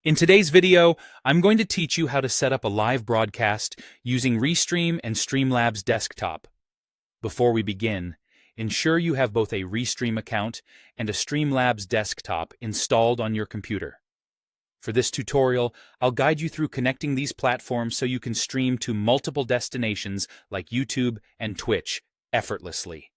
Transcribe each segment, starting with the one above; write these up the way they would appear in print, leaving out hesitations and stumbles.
In today's video, I'm going to teach you how to set up a live broadcast using Restream and Streamlabs desktop. Before we begin, ensure you have both a Restream account and a Streamlabs desktop installed on your computer. For this tutorial, I'll guide you through connecting these platforms so you can stream to multiple destinations like YouTube and Twitch effortlessly.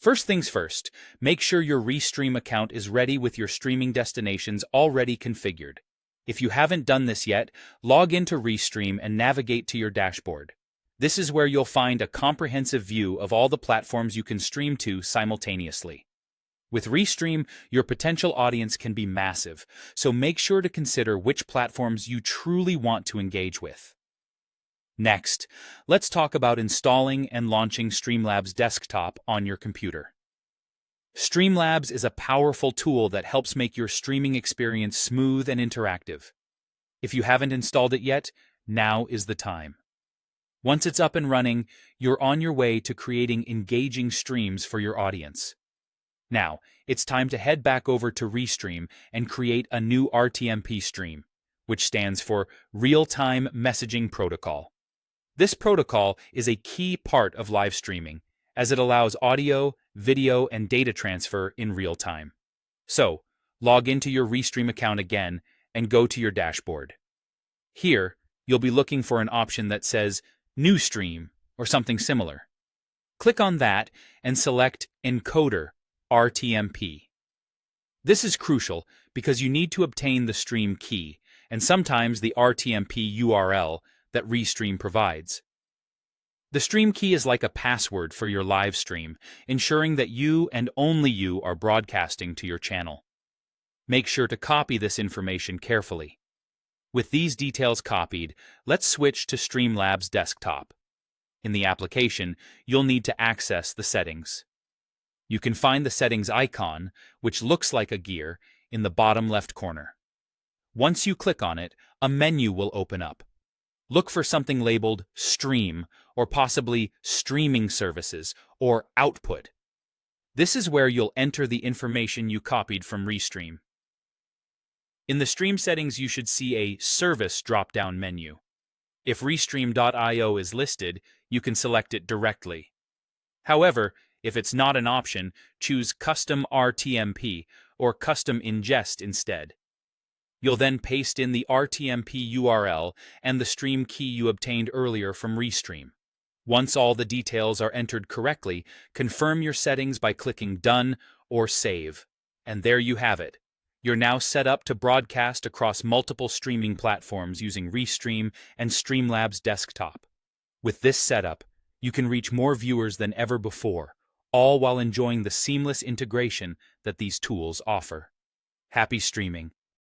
First things first, make sure your Restream account is ready with your streaming destinations already configured. If you haven't done this yet, log into Restream and navigate to your dashboard. This is where you'll find a comprehensive view of all the platforms you can stream to simultaneously. With Restream, your potential audience can be massive, so make sure to consider which platforms you truly want to engage with. Next, let's talk about installing and launching Streamlabs desktop on your computer. Streamlabs is a powerful tool that helps make your streaming experience smooth and interactive. If you haven't installed it yet, now is the time. Once it's up and running, you're on your way to creating engaging streams for your audience. Now, it's time to head back over to Restream and create a new RTMP stream, which stands for Real-Time Messaging Protocol. This protocol is a key part of live streaming, as it allows audio, video, and data transfer in real time. So, log into your Restream account again and go to your dashboard. Here, you'll be looking for an option that says New Stream or something similar. Click on that and select Encoder RTMP. This is crucial because you need to obtain the stream key and sometimes the RTMP URL that Restream provides. The stream key is like a password for your live stream, ensuring that you and only you are broadcasting to your channel. Make sure to copy this information carefully. With these details copied, let's switch to Streamlabs desktop. In the application, you'll need to access the settings. You can find the settings icon, which looks like a gear, in the bottom left corner. Once you click on it, a menu will open up. Look for something labeled Stream or possibly Streaming Services or Output. This is where you'll enter the information you copied from Restream. In the stream settings, you should see a Service drop-down menu. If Restream.io is listed, you can select it directly. However, if it's not an option, choose Custom RTMP or Custom Ingest instead. You'll then paste in the RTMP URL and the stream key you obtained earlier from Restream. Once all the details are entered correctly, confirm your settings by clicking Done or Save. And there you have it. You're now set up to broadcast across multiple streaming platforms using Restream and Streamlabs desktop. With this setup, you can reach more viewers than ever before, all while enjoying the seamless integration that these tools offer. Happy streaming!